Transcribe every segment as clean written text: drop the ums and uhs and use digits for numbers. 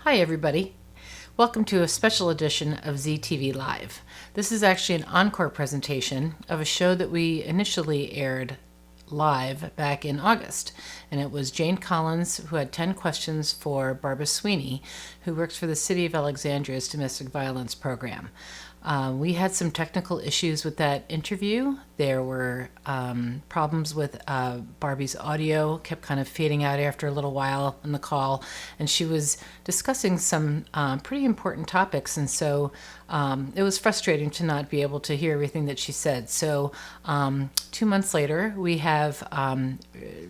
Hi, everybody. Welcome to a special edition of ZTV Live. This is actually an encore presentation of a show that we initially aired live back in August. And it was Jane Collins who had 10 questions for Barbara Sweeney, who works for the City of Alexandria's domestic violence program. We had some technical issues with that interview. There were problems with Barbie's audio, kept kind of fading out after a little while in the call, and she was discussing some pretty important topics, and so it was frustrating to not be able to hear everything that she said. So 2 months later, we have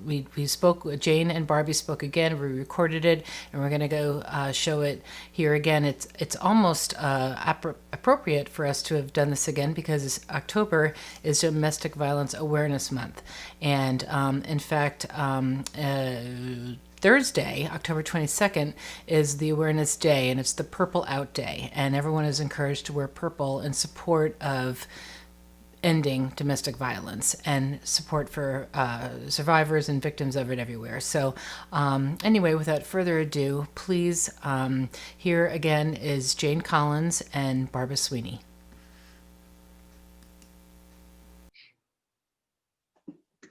we spoke. Jane and Barbie spoke again. We recorded it, and we're going to go show it here again. It's almost appropriate for us to have done this again because October is Domestic Violence Awareness Month, and in fact. Thursday, October 22nd, is the Awareness Day, and it's the Purple Out Day, and everyone is encouraged to wear purple in support of ending domestic violence and support for survivors and victims of it everywhere. So anyway, without further ado, please, here again is Jane Collins and Barbara Sweeney.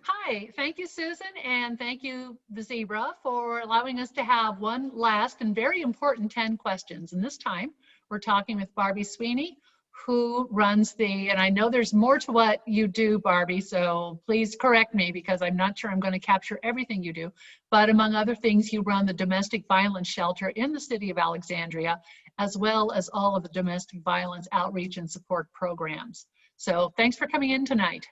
Hi, thank you, Susan, and thank you, the Zebra, for allowing us to have one last and very important 10 questions. And this time, we're talking with Barbie Sweeney, who runs and I know there's more to what you do, Barbie, so please correct me because I'm not sure I'm going to capture everything you do. But among other things, you run the domestic violence shelter in the City of Alexandria, as well as all of the domestic violence outreach and support programs. So thanks for coming in tonight.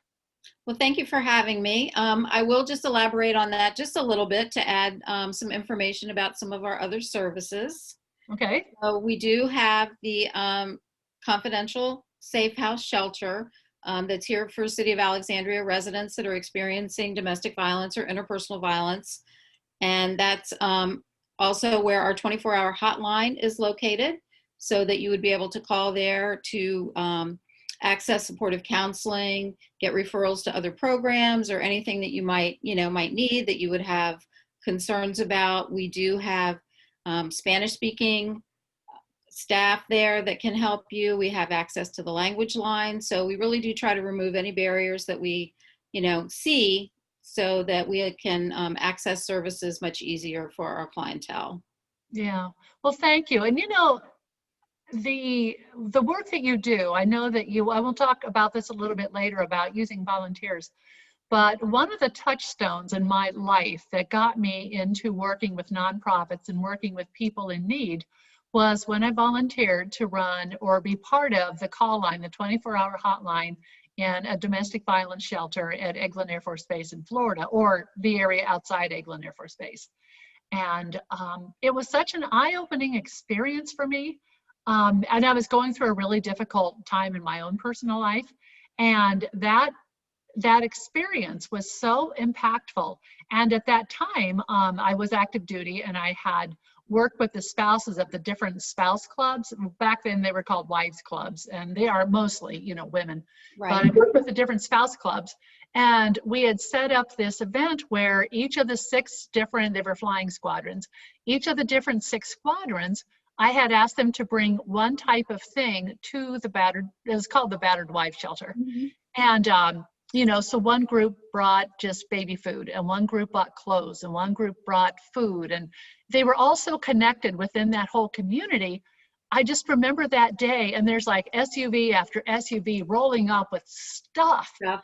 Well, thank you for having me. I will just elaborate on that just a little bit to add some information about some of our other services. Okay. So we do have the confidential safe house shelter that's here for City of Alexandria residents that are experiencing domestic violence or interpersonal violence. And that's also where our 24-hour hotline is located, so that you would be able to call there to access supportive counseling, get referrals to other programs, or anything that you might need that you would have concerns about. We do have Spanish speaking staff there that can help you. We have access to the language line. So we really do try to remove any barriers that we see, so that we can access services much easier for our clientele. Yeah. Well, thank you. And the work that you do, I know that I will talk about this a little bit later about using volunteers, but one of the touchstones in my life that got me into working with nonprofits and working with people in need was when I volunteered to run or be part of the call line, the 24-hour hotline in a domestic violence shelter at Eglin Air Force Base in Florida, or the area outside Eglin Air Force Base. And it was such an eye-opening experience for me. And I was going through a really difficult time in my own personal life. And that experience was so impactful. And at that time, I was active duty, and I had worked with the spouses of the different spouse clubs. Back then they were called wives clubs, and they are mostly, women. Right. But I worked with the different spouse clubs, and we had set up this event where each of the they were flying squadrons, each of the different 6 squadrons, I had asked them to bring one type of thing to it was called the battered wife shelter. Mm-hmm. And, so one group brought just baby food, and one group brought clothes, and one group brought food, and they were also connected within that whole community. I just remember that day, and there's like SUV after SUV rolling up with stuff, Yeah.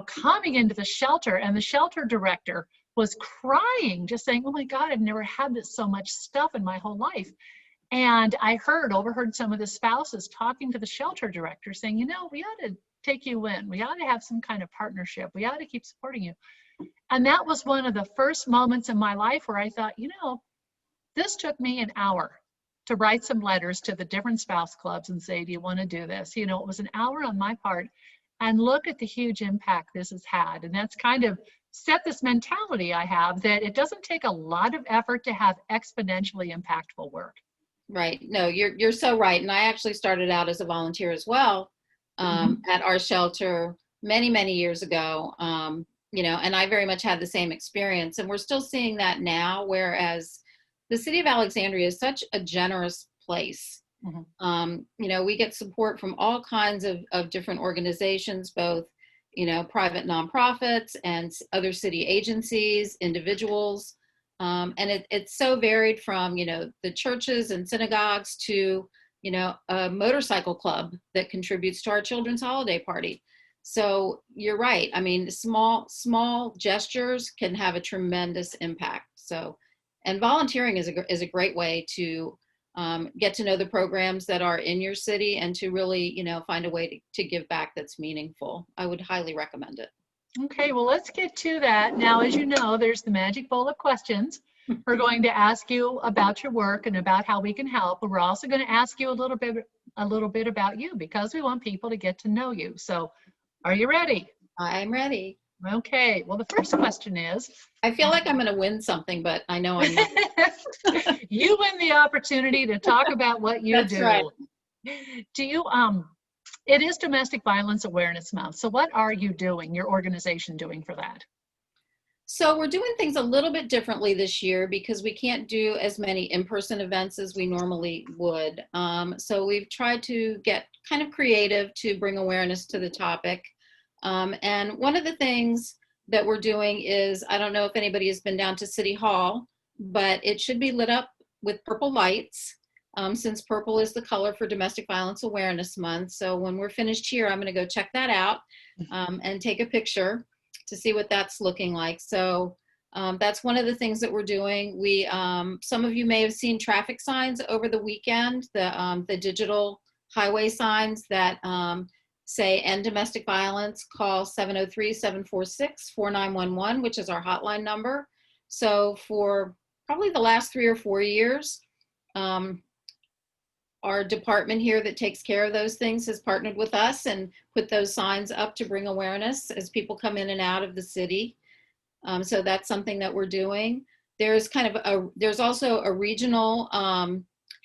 Coming into the shelter, and the shelter director was crying, just saying, oh my God, I've never had so much stuff in my whole life. And I overheard some of the spouses talking to the shelter director saying, we ought to take you in. We ought to have some kind of partnership. We ought to keep supporting you. And that was one of the first moments in my life where I thought, this took me an hour to write some letters to the different spouse clubs and say, do you want to do this? It was an hour on my part. And look at the huge impact this has had. And that's kind of set this mentality I have that it doesn't take a lot of effort to have exponentially impactful work. Right. No, you're so right. And I actually started out as a volunteer as well at our shelter many, many years ago. And I very much had the same experience. And we're still seeing that now, whereas the city of Alexandria is such a generous place. You know, we get support from all kinds of different organizations, both, you know, private nonprofits and other city agencies, individuals. And it's so varied from, you know, the churches and synagogues to, you know, a motorcycle club that contributes to our children's holiday party. So you're right. I mean, small gestures can have a tremendous impact. So, and volunteering is a great way to get to know the programs that are in your city and to really, you know, find a way to give back that's meaningful. I would highly recommend it. Okay, well, let's get to that. Now, as you know, there's the magic bowl of questions. We're going to ask you about your work and about how we can help, but we're also going to ask you a little bit about you, because we want people to get to know you. So, are you ready? I'm ready. Okay, well, the first question is, I feel like I'm going to win something, but I know I'm not. you win the opportunity to talk about what you That's do. right. Do you, it is Domestic Violence Awareness Month. So what are you doing, your organization doing for that? So we're doing things a little bit differently this year because we can't do as many in-person events as we normally would. So we've tried to get kind of creative to bring awareness to the topic. And one of the things that we're doing is, I don't know if anybody has been down to City Hall, but it should be lit up with purple lights, since purple is the color for Domestic Violence Awareness Month. So when we're finished here, I'm going to go check that out and take a picture to see what that's looking like. So that's one of the things that we're doing. We, some of you may have seen traffic signs over the weekend, the digital highway signs that say end domestic violence, call 703-746-4911, which is our hotline number. So for probably the last 3 or 4 years, our department here that takes care of those things has partnered with us and put those signs up to bring awareness as people come in and out of the city. So that's something that we're doing. There's there's also a regional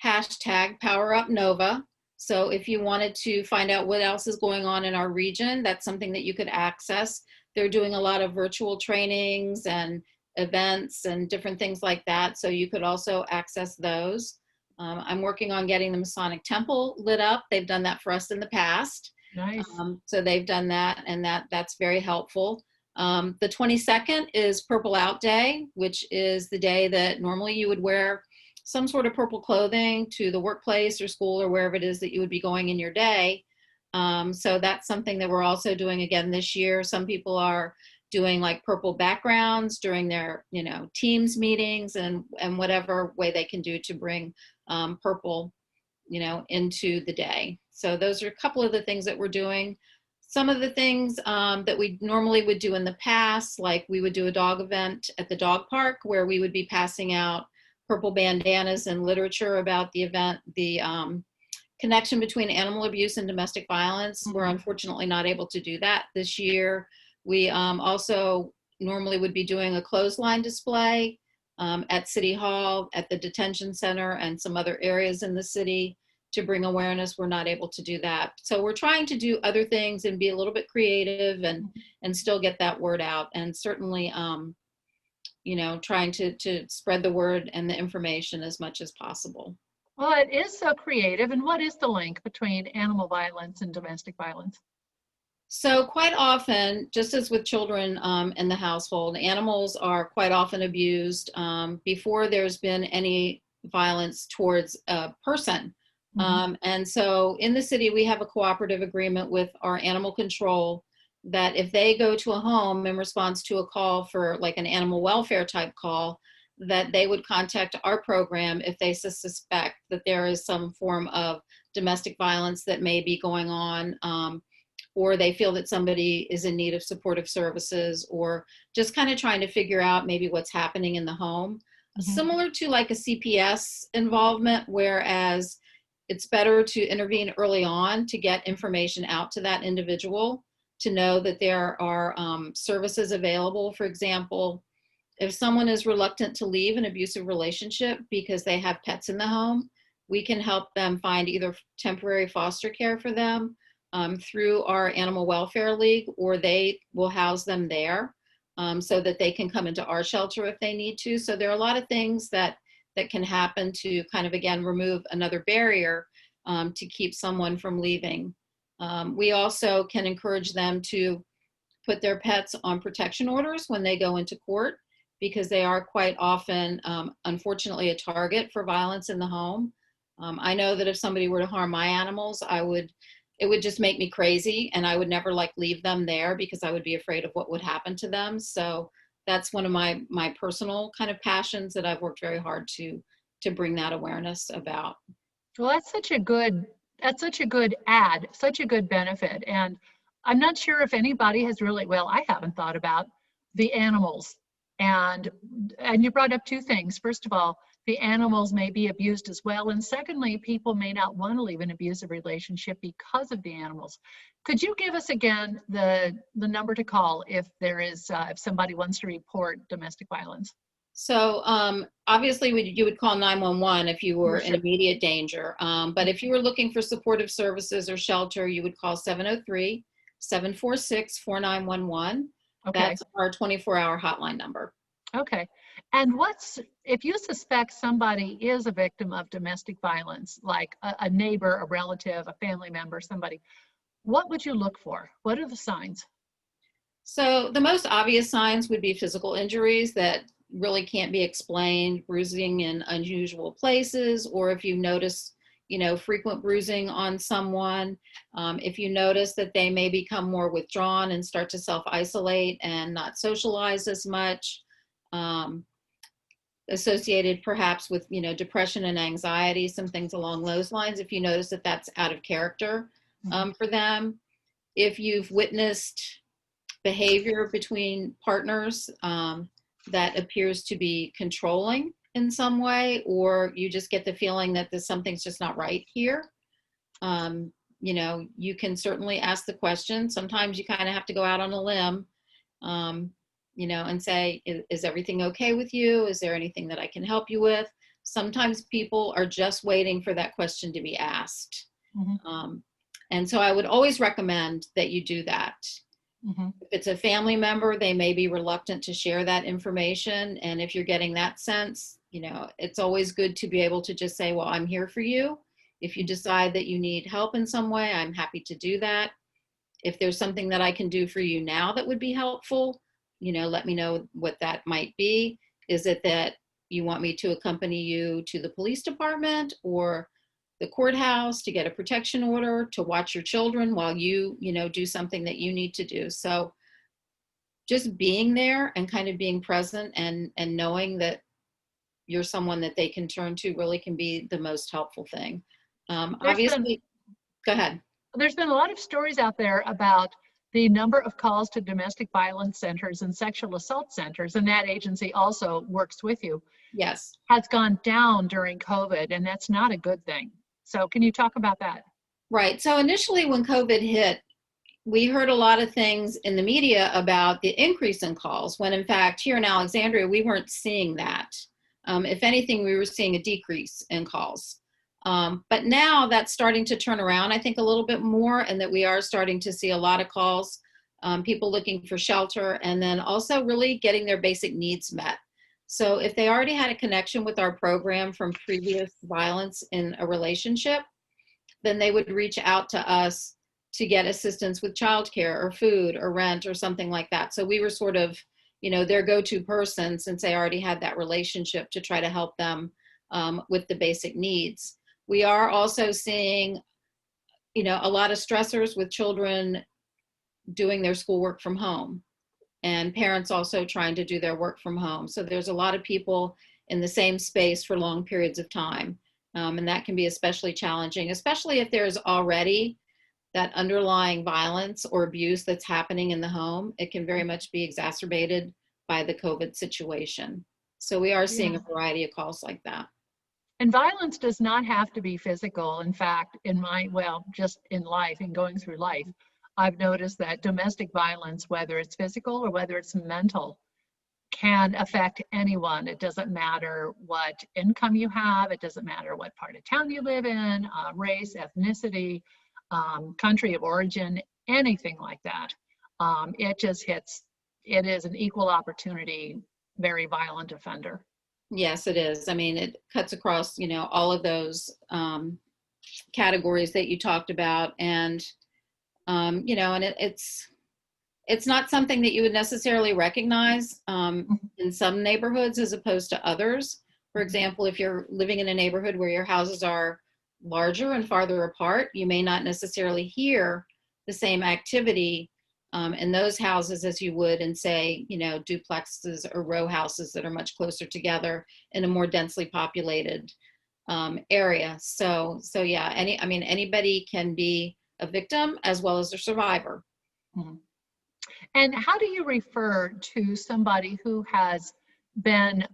hashtag Power Up Nova. So if you wanted to find out what else is going on in our region, that's something that you could access. They're doing a lot of virtual trainings and events and different things like that. So you could also access those. I'm working on getting the Masonic Temple lit up. They've done that for us in the past. Nice. So they've done that, and that's very helpful. The 22nd is Purple Out Day, which is the day that normally you would wear some sort of purple clothing to the workplace or school or wherever it is that you would be going in your day. So that's something that we're also doing again this year. Some people are doing like purple backgrounds during their, you know, Teams meetings and whatever way they can do to bring purple, you know, into the day. So those are a couple of the things that we're doing. Some of the things that we normally would do in the past, like we would do a dog event at the dog park where we would be passing out purple bandanas and literature about the event, the connection between animal abuse and domestic violence. We're unfortunately not able to do that this year. We also normally would be doing a clothesline display at City Hall, at the detention center, and some other areas in the city to bring awareness. We're not able to do that. So we're trying to do other things and be a little bit creative and still get that word out. And certainly, you know, trying to spread the word and the information as much as possible. Well, it is so creative. And what is the link between animal violence and domestic violence? So quite often, just as with children in the household, animals are quite often abused before there's been any violence towards a person. And so in the city, we have a cooperative agreement with our animal control that if they go to a home in response to a call for like an animal welfare type call, that they would contact our program if they suspect that there is some form of domestic violence that may be going on, or they feel that somebody is in need of supportive services, or just kind of trying to figure out maybe what's happening in the home. Similar to like a CPS involvement, whereas it's better to intervene early on to get information out to that individual, to know that there are services available. For example, if someone is reluctant to leave an abusive relationship because they have pets in the home, we can help them find either temporary foster care for them through our Animal Welfare League, or they will house them there so that they can come into our shelter if they need to. So there are a lot of things that that can happen to kind of, again, remove another barrier to keep someone from leaving. We also can encourage them to put their pets on protection orders when they go into court, because they are quite often, unfortunately, a target for violence in the home. I know that if somebody were to harm my animals, it would just make me crazy, and I would never like leave them there because I would be afraid of what would happen to them. So that's one of my personal kind of passions that I've worked very hard to bring that awareness about. Well, that's such a good ad, such a good benefit. And I'm not sure if anybody has really, well, I haven't thought about the animals. And you brought up two things. First of all, the animals may be abused as well. And secondly, people may not want to leave an abusive relationship because of the animals. Could you give us again the number to call if there is if somebody wants to report domestic violence? So obviously you would call 911 if you were in Sure. immediate danger. But if you were looking for supportive services or shelter, you would call 703-746-4911. Okay. That's our 24-hour hotline number. Okay. And if you suspect somebody is a victim of domestic violence, like a neighbor, a relative, a family member, somebody, what would you look for? What are the signs? So the most obvious signs would be physical injuries that really can't be explained, bruising in unusual places, or if you notice, frequent bruising on someone, if you notice that they may become more withdrawn and start to self-isolate and not socialize as much, associated perhaps with, depression and anxiety, some things along those lines, if you notice that that's out of character for them. If you've witnessed behavior between partners that appears to be controlling in some way, or you just get the feeling that something's just not right here, you can certainly ask the question. Sometimes you kind of have to go out on a limb, and say, is everything okay with you? Is there anything that I can help you with? Sometimes people are just waiting for that question to be asked. And so I would always recommend that you do that. If it's a family member, they may be reluctant to share that information. And if you're getting that sense, it's always good to be able to just say, well, I'm here for you. If you decide that you need help in some way, I'm happy to do that. If there's something that I can do for you now that would be helpful, let me know what that might be. Is it that you want me to accompany you to the police department or the courthouse to get a protection order, to watch your children while you, do something that you need to do? So just being there and kind of being present and knowing that you're someone that they can turn to really can be the most helpful thing. Obviously, go ahead. There's been a lot of stories out there about the number of calls to domestic violence centers and sexual assault centers, and that agency also works with you. Yes. Has gone down during COVID, and that's not a good thing. So can you talk about that? Right. So initially when COVID hit, we heard a lot of things in the media about the increase in calls, when in fact here in Alexandria, we weren't seeing that. If anything, we were seeing a decrease in calls. But now that's starting to turn around, I think, a little bit more, and that we are starting to see a lot of calls, people looking for shelter, and then also really getting their basic needs met. So if they already had a connection with our program from previous violence in a relationship, then they would reach out to us to get assistance with childcare or food or rent or something like that. So we were sort of, their go-to person, since they already had that relationship, to try to help them with the basic needs. We are also seeing, a lot of stressors with children doing their schoolwork from home, and parents also trying to do their work from home. So there's a lot of people in the same space for long periods of time. And that can be especially challenging, especially if there's already that underlying violence or abuse that's happening in the home. It can very much be exacerbated by the COVID situation. So we are seeing a variety of calls like that. And violence does not have to be physical. In fact, just in life and going through life, I've noticed that domestic violence, whether it's physical or whether it's mental, can affect anyone. It doesn't matter what income you have. It doesn't matter what part of town you live in, race, ethnicity, country of origin, anything like that. It just hits, it is an equal opportunity, very violent offender. Yes, it is. I mean, it cuts across, all of those categories that you talked about. And, and it's not something that you would necessarily recognize in some neighborhoods as opposed to others. For example, if you're living in a neighborhood where your houses are larger and farther apart, you may not necessarily hear the same activity in those houses as you would in, say, duplexes or row houses that are much closer together in a more densely populated area. So yeah, anybody can be a victim as well as a survivor. Mm-hmm. And how do you refer to somebody who has been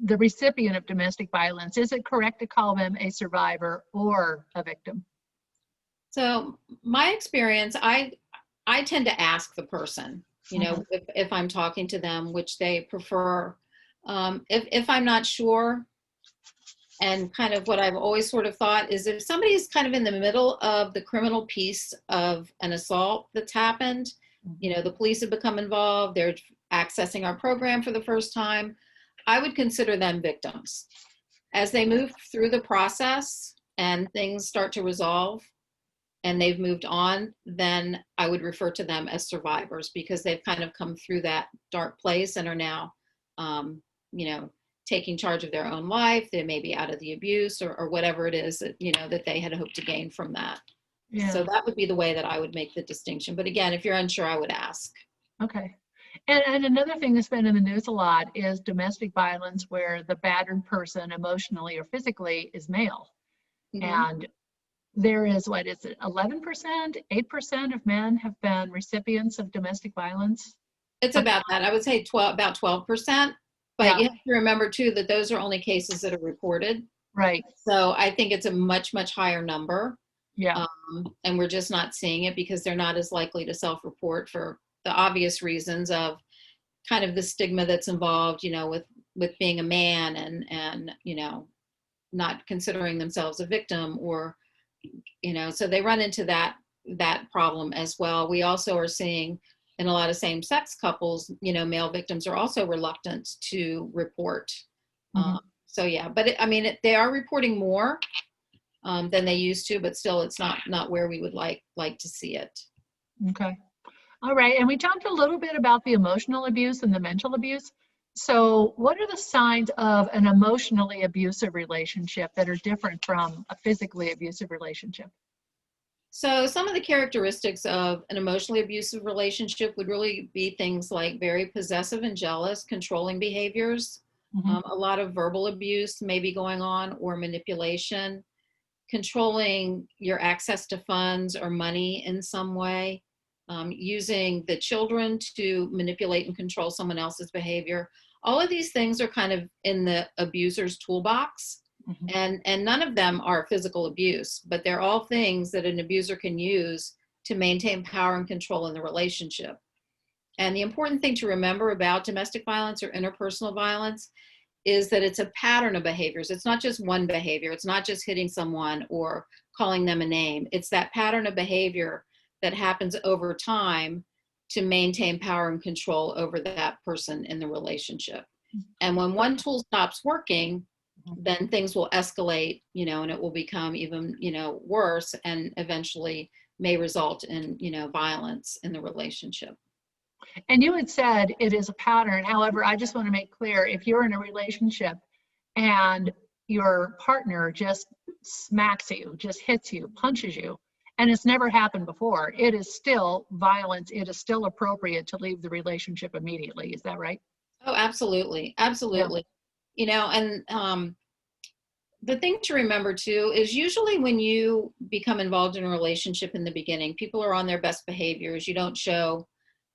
the recipient of domestic violence? Is it correct to call them a survivor or a victim? So my experience, I tend to ask the person, if I'm talking to them, which they prefer. If I'm not sure, and kind of what I've always sort of thought is if somebody is kind of in the middle of the criminal piece of an assault that's happened, the police have become involved, they're accessing our program for the first time, I would consider them victims. As they move through the process and things start to resolve and they've moved on, then I would refer to them as survivors because they've kind of come through that dark place and are now, taking charge of their own life. They may be out of the abuse or whatever it is that, that they had hoped to gain from that. Yeah. So that would be the way that I would make the distinction. But again, if you're unsure, I would ask. Okay. And another thing that's been in the news a lot is domestic violence where the battered person emotionally or physically is male. Mm-hmm. And there is, 11%, 8% of men have been recipients of domestic violence? It's about that. I would say about 12%. But you have to remember, too, that those are only cases that are reported. Right. So I think it's a much, much higher number. Yeah. And we're just not seeing it because they're not as likely to self-report for the obvious reasons of kind of the stigma that's involved, with being a man and not considering themselves a victim or, so they run into that problem as well. We also are seeing in a lot of same-sex couples, male victims are also reluctant to report. Mm-hmm. So yeah, but they are reporting more than they used to, but still it's not where we would like to see it. Okay. All right. And we talked a little bit about the emotional abuse and the mental abuse. So what are the signs of an emotionally abusive relationship that are different from a physically abusive relationship? So some of the characteristics of an emotionally abusive relationship would really be things like very possessive and jealous, controlling behaviors. Mm-hmm. A lot of verbal abuse may be going on or manipulation, controlling your access to funds or money in some way, using the children to manipulate and control someone else's behavior. All of these things are kind of in the abuser's toolbox. Mm-hmm. And none of them are physical abuse, but they're all things that an abuser can use to maintain power and control in the relationship. And the important thing to remember about domestic violence or interpersonal violence is that it's a pattern of behaviors. It's not just one behavior. It's not just hitting someone or calling them a name. It's that pattern of behavior that happens over time to maintain power and control over that person in the relationship. And when one tool stops working, then things will escalate, and it will become even, worse and eventually may result in, violence in the relationship. And you had said it is a pattern. However, I just want to make clear, if you're in a relationship and your partner just smacks you, just hits you, punches you, and it's never happened before, it is still violence. It is still appropriate to leave the relationship immediately. Is that right? Oh, absolutely. Absolutely. Yeah. And the thing to remember too is usually when you become involved in a relationship in the beginning, people are on their best behaviors. You don't show,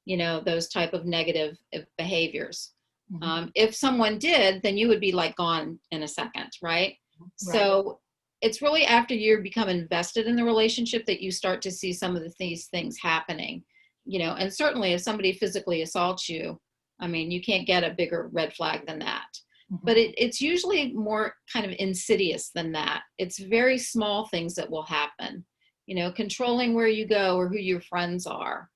those type of negative behaviors. Mm-hmm. If someone did, then you would be like gone in a second, right? So it's really after you become invested in the relationship that you start to see some of these things happening, and certainly if somebody physically assaults you, you can't get a bigger red flag than that. Mm-hmm. But it's usually more kind of insidious than that. It's very small things that will happen, controlling where you go or who your friends are,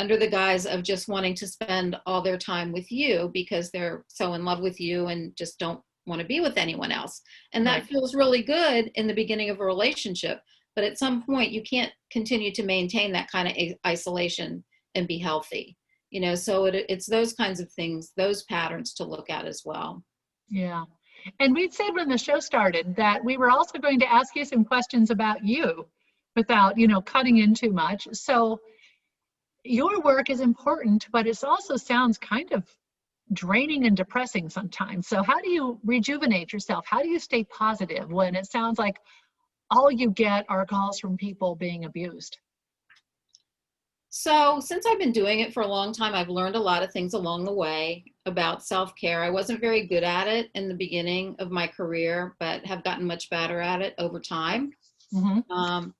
under the guise of just wanting to spend all their time with you because they're so in love with you and just don't want to be with anyone else. And that Right. feels really good in the beginning of a relationship. But at some point, you can't continue to maintain that kind of isolation and be healthy. So it's those kinds of things, those patterns to look at as well. Yeah. And we'd said when the show started that we were also going to ask you some questions about you without, cutting in too much. So your work is important, but it also sounds kind of draining and depressing sometimes. So how do you rejuvenate yourself? How do you stay positive when it sounds like all you get are calls from people being abused? So since I've been doing it for a long time, I've learned a lot of things along the way about self-care. I wasn't very good at it in the beginning of my career, but have gotten much better at it over time. Mm-hmm.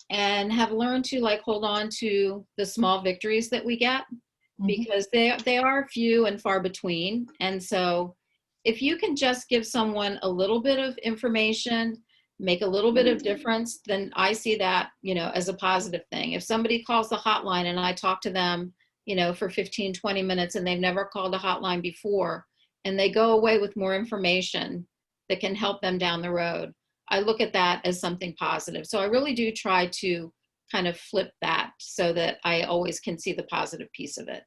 And have learned to hold on to the small victories that we get, because they are few and far between. And so if you can just give someone a little bit of information, make a little bit of difference, then I see that, as a positive thing. If somebody calls the hotline and I talk to them, for 15, 20 minutes and they've never called a hotline before, and they go away with more information that can help them down the road, I look at that as something positive. So I really do try to kind of flip that so that I always can see the positive piece of it.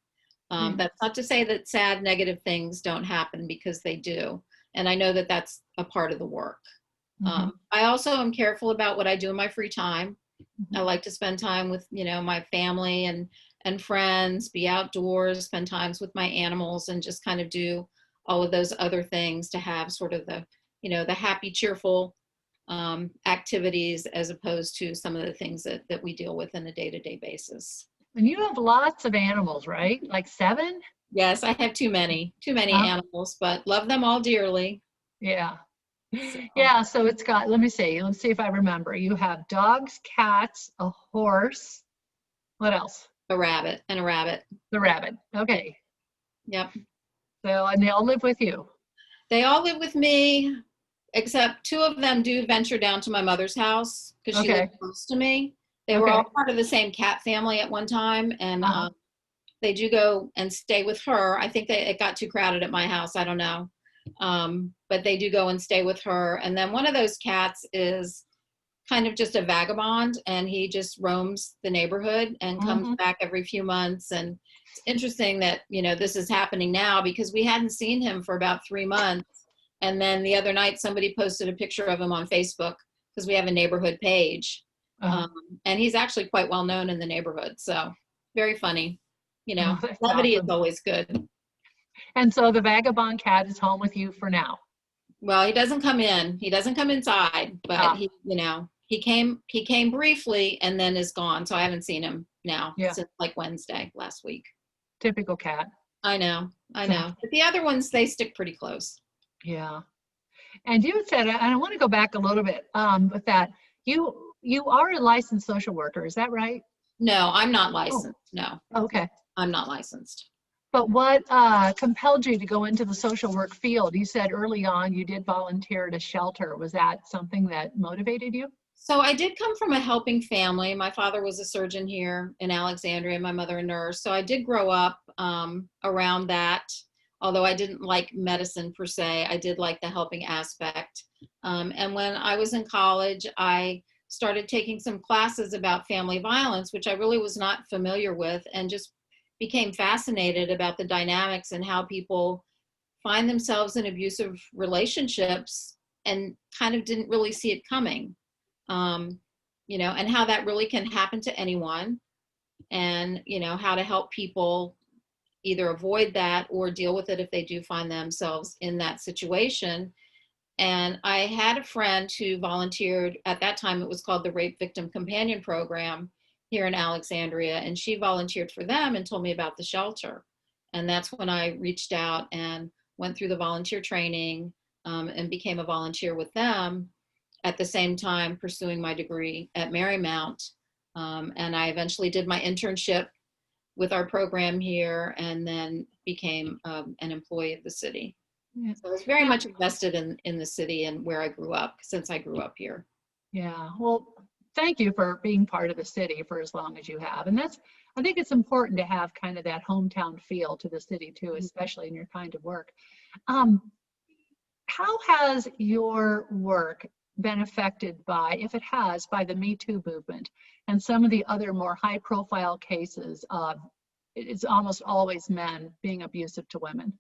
That's not to say that sad, negative things don't happen, because they do. And I know that that's a part of the work. I also am careful about what I do in my free time. I like to spend time with, my family and friends, be outdoors, spend times with my animals, and just kind of do all of those other things to have sort of the, the happy, cheerful activities, as opposed to some of the things that we deal with on a day-to-day basis. And you have lots of animals, right? Like 7? Yes, I have too many animals, but love them all dearly. Yeah. So, Yeah, so it's got, let's see if I remember. You have dogs, cats, a horse. What else? a rabbit and a rabbit. The rabbit. Okay. Yep. So, and they all live with you. They all live with me, except 2 of them do venture down to my mother's house because she lives close to me. They were all part of the same cat family at one time, and they do go and stay with her. I think it got too crowded at my house. I don't know. But they do go and stay with her. And then one of those cats is kind of just a vagabond, and he just roams the neighborhood and comes back every few months. And it's interesting that, this is happening now, because we hadn't seen him for about 3 months. And then the other night, somebody posted a picture of him on Facebook, because we have a neighborhood page. And he's actually quite well known in the neighborhood. So very funny. Levity is always good. And so the vagabond cat is home with you for now. Well, he doesn't come in. He doesn't come inside, but he came briefly and then is gone. So I haven't seen him now since Wednesday last week. Typical cat. I know. But the other ones, they stick pretty close. Yeah. And you said, and I want to go back a little bit with that. You are a licensed social worker, is that right? No, I'm not licensed. No. Okay. I'm not licensed. But what compelled you to go into the social work field? You said early on you did volunteer at a shelter. Was that something that motivated you? So I did come from a helping family. My father was a surgeon here in Alexandria, my mother a nurse. So I did grow up around that. Although I didn't like medicine per se, I did like the helping aspect. And when I was in college, I started taking some classes about family violence, which I really was not familiar with, and just became fascinated about the dynamics and how people find themselves in abusive relationships and kind of didn't really see it coming, and how that really can happen to anyone, and, how to help people either avoid that or deal with it if they do find themselves in that situation. And I had a friend who volunteered at that time. It was called the Rape Victim Companion Program here in Alexandria. And she volunteered for them and told me about the shelter. And that's when I reached out and went through the volunteer training and became a volunteer with them, at the same time pursuing my degree at Marymount. And I eventually did my internship with our program here, and then became an employee of the city. Yeah. So I was very much invested in the city and where I grew up, since I grew up here. Yeah, well, thank you for being part of the city for as long as you have. And I think it's important to have kind of that hometown feel to the city too, especially in your kind of work. Um, how has your work been affected by, if it has, by the Me Too movement and some of the other more high profile cases of it's almost always men being abusive to women?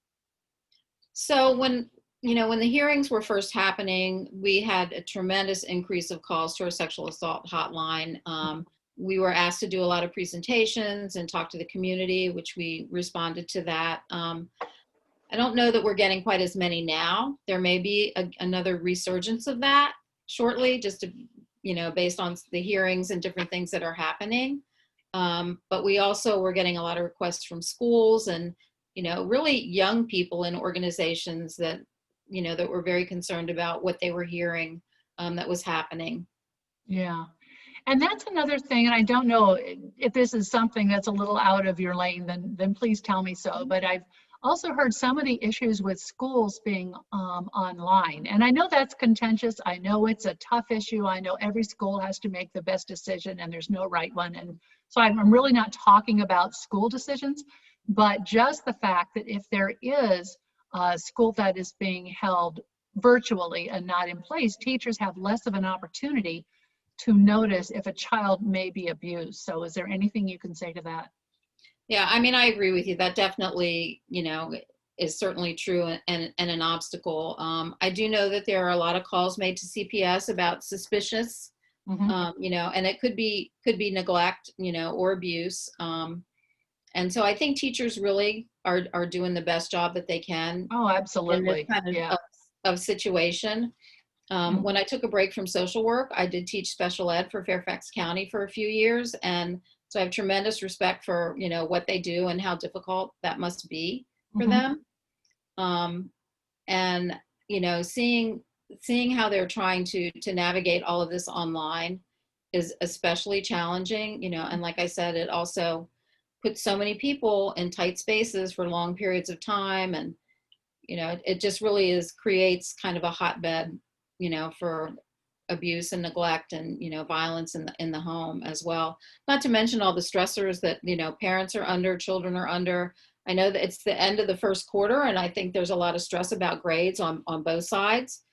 So when the hearings were first happening, we had a tremendous increase of calls to our sexual assault hotline. We were asked to do a lot of presentations and talk to the community, which we responded to that. I don't know that we're getting quite as many now. There may be another resurgence of that shortly, just to, based on the hearings and different things that are happening. But we also were getting a lot of requests from schools and, really young people in organizations that, that were very concerned about what they were hearing that was happening. Yeah. And that's another thing, and I don't know if this is something that's a little out of your lane, then please tell me so. But I've also heard some of the issues with schools being online. And I know that's contentious. I know it's a tough issue. I know every school has to make the best decision and there's no right one. And so I'm really not talking about school decisions, but just the fact that if there is a school that is being held virtually and not in place, teachers have less of an opportunity to notice if a child may be abused. So is there anything you can say to that? Yeah, I mean, I agree with you. That definitely, is certainly true and an obstacle. I do know that there are a lot of calls made to CPS about suspicious, and it could be neglect, or abuse. And so I think teachers really are doing the best job that they can. Oh, absolutely. In this kind of situation. When I took a break from social work, I did teach special ed for Fairfax County for a few years. And so I have tremendous respect for, what they do and how difficult that must be for them. And, seeing how they're trying to navigate all of this online is especially challenging, and like I said, it also puts so many people in tight spaces for long periods of time. And, it just really creates kind of a hotbed, for abuse and neglect and, violence in the home as well. Not to mention all the stressors that, parents are under, children are under. I know that it's the end of the first quarter, and I think there's a lot of stress about grades on both sides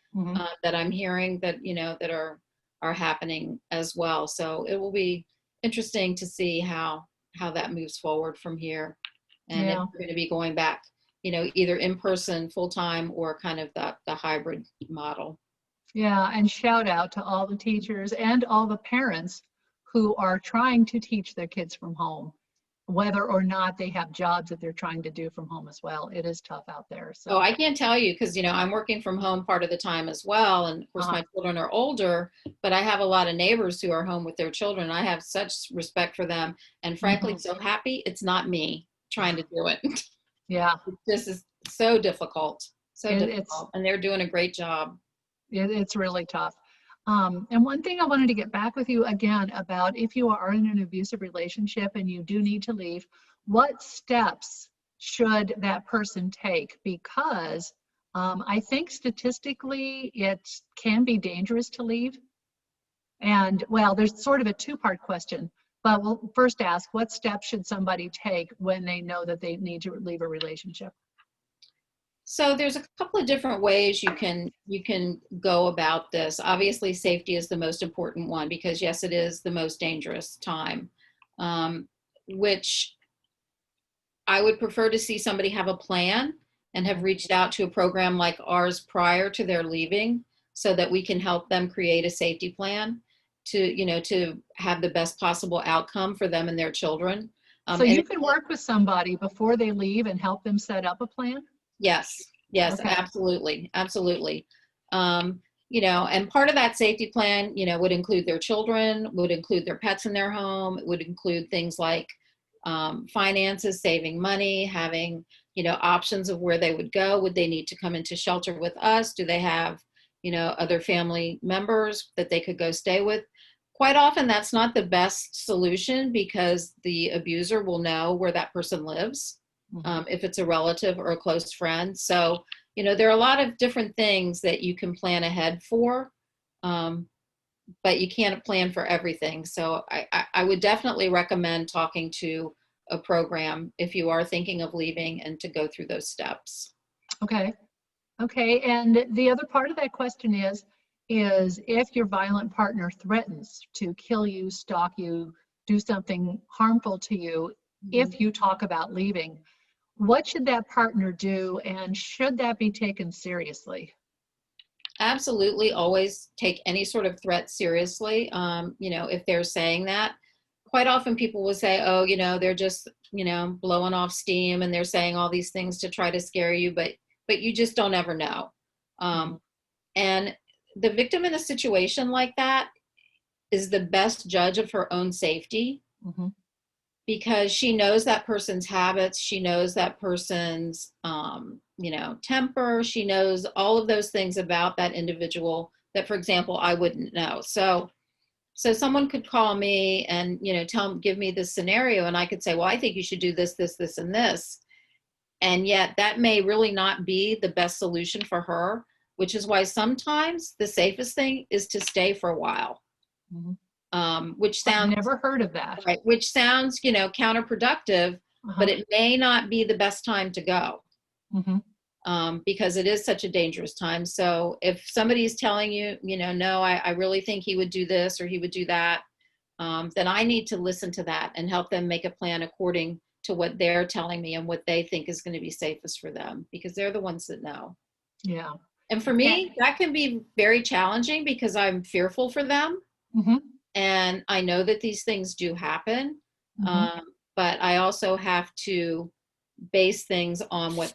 that I'm hearing that, that are happening as well. So it will be interesting to see how that moves forward from here. And if we're going to be going back, either in person, full time, or kind of the hybrid model. Yeah, and shout out to all the teachers and all the parents who are trying to teach their kids from home, whether or not they have jobs that they're trying to do from home as well. It is tough out there. So I can't tell you because, I'm working from home part of the time as well. And of course, my children are older, but I have a lot of neighbors who are home with their children. I have such respect for them. And frankly, so happy it's not me trying to do it. Yeah. This is so difficult. Difficult. And they're doing a great job. It's really tough. And one thing I wanted to get back with you again about if you are in an abusive relationship and you do need to leave, what steps should that person take? Because I think statistically it can be dangerous to leave. And well, there's sort of a two-part question, but we'll first ask, what steps should somebody take when they know that they need to leave a relationship? So there's a couple of different ways you can go about this. Obviously, safety is the most important one because yes, it is the most dangerous time, which I would prefer to see somebody have a plan and have reached out to a program like ours prior to their leaving so that we can help them create a safety plan to have the best possible outcome for them and their children. So you can work with somebody before they leave and help them set up a plan? Yes, okay. Absolutely. And part of that safety plan, would include their children, would include their pets in their home, would include things like finances, saving money, having, options of where they would go. Would they need to come into shelter with us? Do they have, other family members that they could go stay with? Quite often that's not the best solution because the abuser will know where that person lives. If it's a relative or a close friend. So, there are a lot of different things that you can plan ahead for. but you can't plan for everything. So I would definitely recommend talking to a program if you are thinking of leaving, and to go through those steps. Okay. Okay. And the other part of that question is if your violent partner threatens to kill you, stalk you, do something harmful to you, if you talk about leaving, what should that partner do, and should that be taken seriously? Absolutely, always take any sort of threat seriously. If they're saying that, quite often people will say, oh, they're just, blowing off steam, and they're saying all these things to try to scare you, but you just don't ever know. And the victim in a situation like that is the best judge of her own safety, because she knows that person's habits, she knows that person's temper, she knows all of those things about that individual that, for example, I wouldn't know. So someone could call me and give me this scenario, and I could say, well, I think you should do this, this, this, and this, and yet that may really not be the best solution for her, which is why sometimes the safest thing is to stay for a while. Which sounds, I've never heard of that. right, which sounds, counterproductive, but it may not be the best time to go, because it is such a dangerous time. So if somebody's telling you, no, I really think he would do this or he would do that, then I need to listen to that and help them make a plan according to what they're telling me and what they think is going to be safest for them, because they're the ones that know. Yeah. And for me, that can be very challenging because I'm fearful for them. And I know that these things do happen, but I also have to base things on what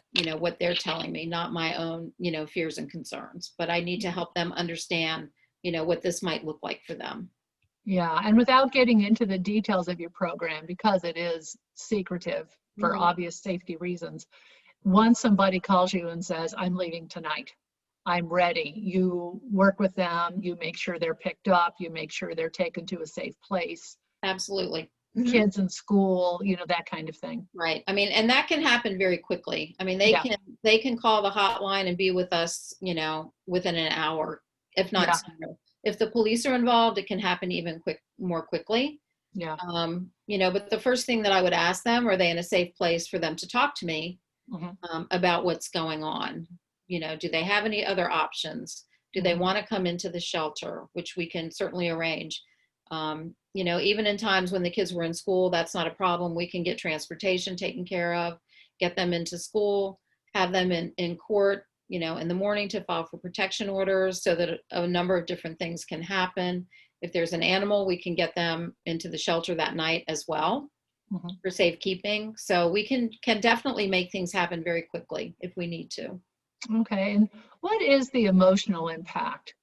they're telling me, not my own, fears and concerns. But I need to help them understand, what this might look like for them. Yeah, and without getting into the details of your program, because it is secretive for obvious safety reasons, once somebody calls you and says, I'm leaving tonight, I'm ready, you work with them, you make sure they're picked up, you make sure they're taken to a safe place. Absolutely. Kids in school, that kind of thing. Right. I mean, and that can happen very quickly. I mean, they can call the hotline and be with us, within an hour, if not sooner. If the police are involved, it can happen even more quickly. Yeah. But the first thing that I would ask them, are they in a safe place for them to talk to me about what's going on? Do they have any other options? Do they want to come into the shelter, which we can certainly arrange? Even in times when the kids were in school, that's not a problem. We can get transportation taken care of, get them into school, have them in court, in the morning to file for protection orders, so that a number of different things can happen. If there's an animal, we can get them into the shelter that night as well for safekeeping. So we can definitely make things happen very quickly if we need to. Okay. And what is the emotional impact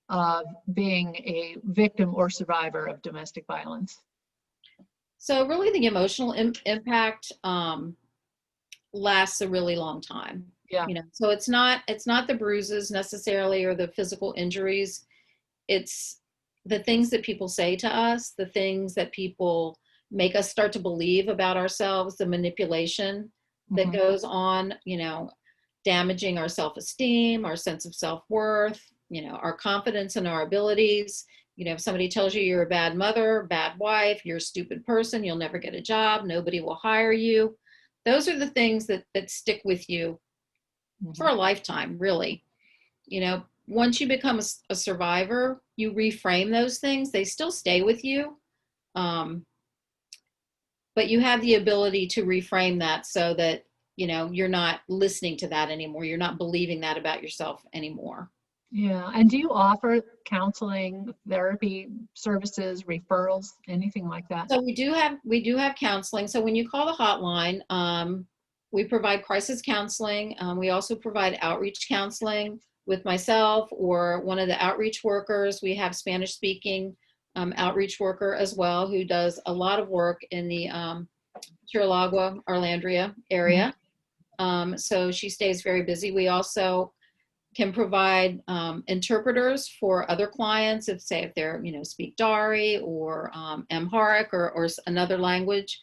of being a victim or survivor of domestic violence? So really the emotional impact lasts a really long time. Yeah. So it's not the bruises necessarily or the physical injuries. It's the things that people say to us, the things that people make us start to believe about ourselves, the manipulation that goes on, damaging our self-esteem, our sense of self-worth, our confidence in our abilities. If somebody tells you you're a bad mother, bad wife, you're a stupid person, you'll never get a job, nobody will hire you. Those are the things that stick with you for a lifetime, really. Once you become a survivor, you reframe those things. They still stay with you. But you have the ability to reframe that so that, you're not listening to that anymore. You're not believing that about yourself anymore. Yeah. And do you offer counseling, therapy services, referrals, anything like that? So we do have counseling. So when you call the hotline, we provide crisis counseling. We also provide outreach counseling with myself or one of the outreach workers. We have Spanish speaking outreach worker as well, who does a lot of work in the Chiralagua, Arlandria area. So she stays very busy. We also can provide interpreters for other clients if they're, speak Dari or Amharic or another language.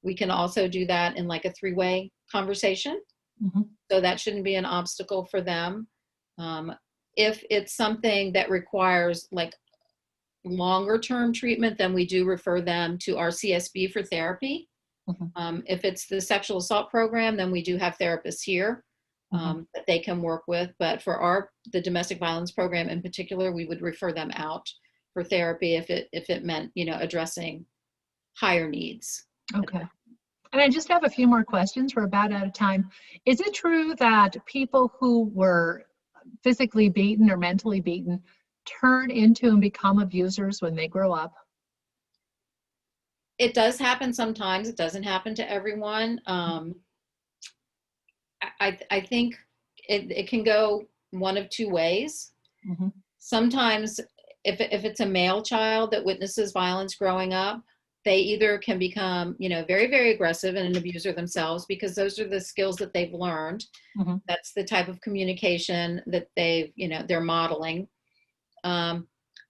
We can also do that in like a three-way conversation. So that shouldn't be an obstacle for them. If it's something that requires like longer term treatment, then we do refer them to our CSB for therapy. If it's the sexual assault program, then we do have therapists here that they can work with. But for the domestic violence program in particular, we would refer them out for therapy if it meant, addressing higher needs. Okay. And I just have a few more questions. We're about out of time. Is it true that people who were physically beaten or mentally beaten turn into and become abusers when they grow up? It does happen sometimes. It doesn't happen to everyone. I think it can go one of two ways. Sometimes if it's a male child that witnesses violence growing up, they either can become, very, very aggressive and an abuser themselves, because those are the skills that they've learned. That's the type of communication that they're modeling.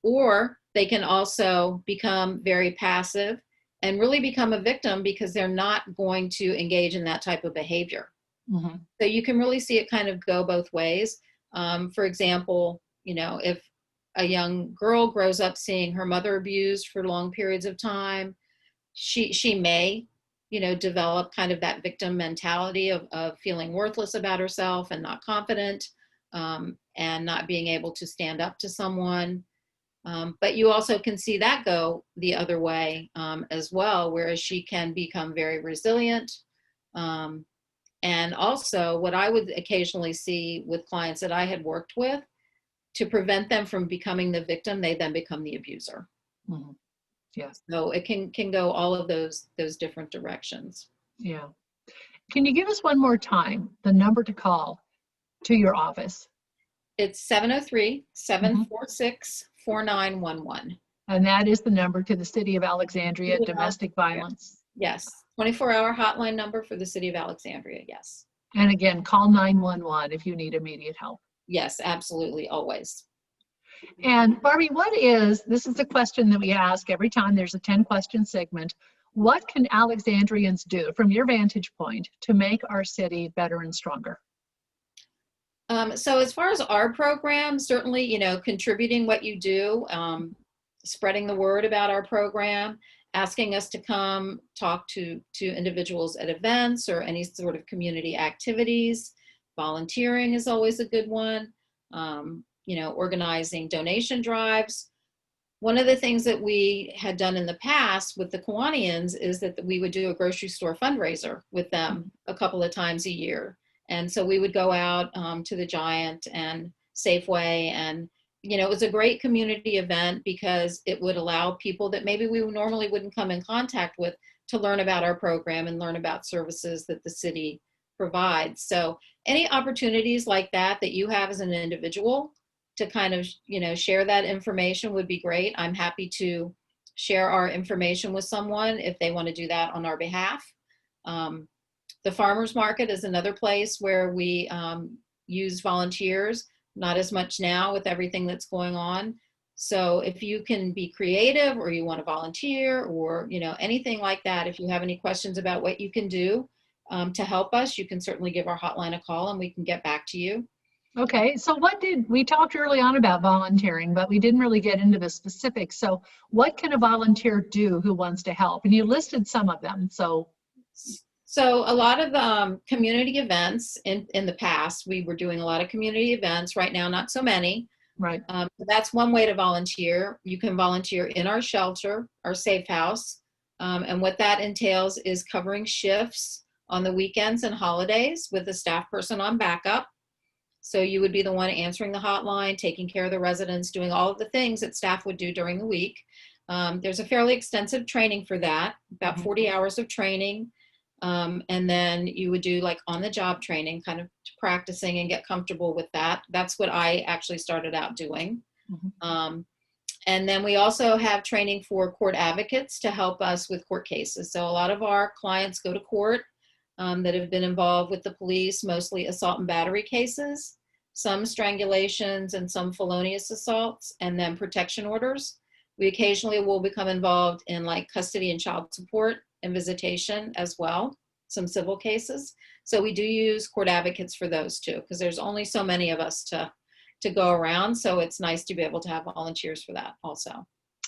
Or they can also become very passive and really become a victim because they're not going to engage in that type of behavior. So you can really see it kind of go both ways. For example, if a young girl grows up seeing her mother abused for long periods of time, she may, develop kind of that victim mentality of feeling worthless about herself and not confident, and not being able to stand up to someone. But you also can see that go the other way as well, whereas she can become very resilient. And also what I would occasionally see with clients that I had worked with, to prevent them from becoming the victim, they then become the abuser. Yeah. So it can go all of those different directions. Yeah. Can you give us one more time the number to call to your office? It's 703-746-4911. And that is the number to the City of Alexandria Domestic Violence. Yes. 24-hour hotline number for the City of Alexandria. Yes. And again, call 911 if you need immediate help. Yes, absolutely. Always. And Barbie, this is the question that we ask every time there's a 10-question segment. What can Alexandrians do from your vantage point to make our city better and stronger? So as far as our program, certainly, contributing what you do, spreading the word about our program, asking us to come talk to individuals at events or any sort of community activities. Volunteering is always a good one. Organizing donation drives. One of the things that we had done in the past with the Kiwanians is that we would do a grocery store fundraiser with them a couple of times a year. And so we would go out to the Giant and Safeway, and it was a great community event because it would allow people that maybe we normally wouldn't come in contact with to learn about our program and learn about services that the city provides. So any opportunities like that you have as an individual to kind of, share that information would be great. I'm happy to share our information with someone if they want to do that on our behalf. The farmers market is another place where we use volunteers, not as much now with everything that's going on. So if you can be creative or you want to volunteer or, anything like that, if you have any questions about what you can do to help us, you can certainly give our hotline a call and we can get back to you. Okay, so we talked early on about volunteering, but we didn't really get into the specifics. So what can a volunteer do who wants to help? And you listed some of them, So a lot of community events in the past, we were doing a lot of community events. Right now, not so many. Right. That's one way to volunteer. You can volunteer in our shelter, our safe house. And what that entails is covering shifts on the weekends and holidays with a staff person on backup. So you would be the one answering the hotline, taking care of the residents, doing all of the things that staff would do during the week. There's a fairly extensive training for that, about 40 hours of training. And then you would do like on the job training, kind of practicing and get comfortable with that. That's what I actually started out doing. And then we also have training for court advocates to help us with court cases. So a lot of our clients go to court that have been involved with the police, mostly assault and battery cases, some strangulations and some felonious assaults, and then protection orders. We occasionally will become involved in like custody and child support and visitation as well, some civil cases. So we do use court advocates for those too, because there's only so many of us to go around. So it's nice to be able to have volunteers for that also.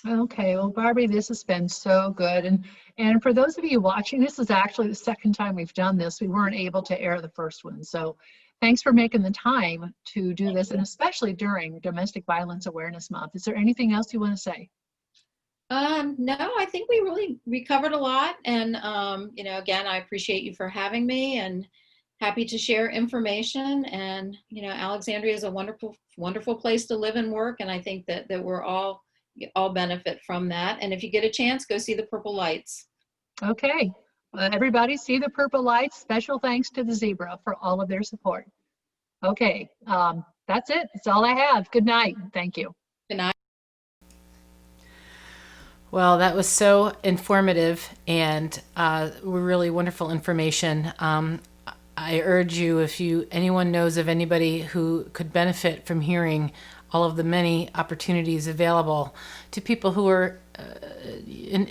Okay, well, Barbie, this has been so good. And for those of you watching, this is actually the second time we've done this. We weren't able to air the first one. So thanks for making the time to do this, and especially during Domestic Violence Awareness Month. Is there anything else you want to say? No, I think we covered a lot. And, again, I appreciate you for having me and happy to share information. And, Alexandria is a wonderful, wonderful place to live and work. And I think that we're all benefit from that. And if you get a chance, go see the Purple Lights. Okay, everybody see the purple lights. Special thanks to the Zebra for all of their support. Okay, that's it. That's all I have. Good night. Thank you. Good night. Well, that was so informative and really wonderful information. I urge you, if anyone knows of anybody who could benefit from hearing all of the many opportunities available to people who are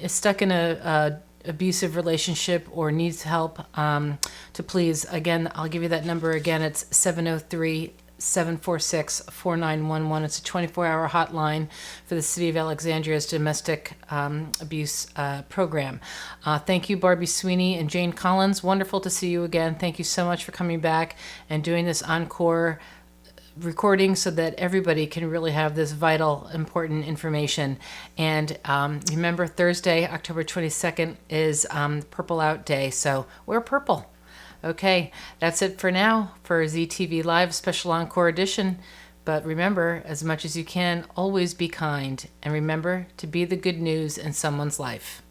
stuck in a abusive relationship or needs help, to please, again, I'll give you that number again. It's 703-746-4911. It's a 24-hour hotline for the City of Alexandria's domestic abuse program. Thank you, Barbara Sweeney and Jane Collins. Wonderful to see you again. Thank you so much for coming back and doing this encore recording so that everybody can really have this vital, important information. And remember, Thursday, October 22nd is Purple Out Day, so wear purple. Okay, that's it for now for ZTV Live Special Encore Edition. But remember, as much as you can, always be kind. And remember to be the good news in someone's life.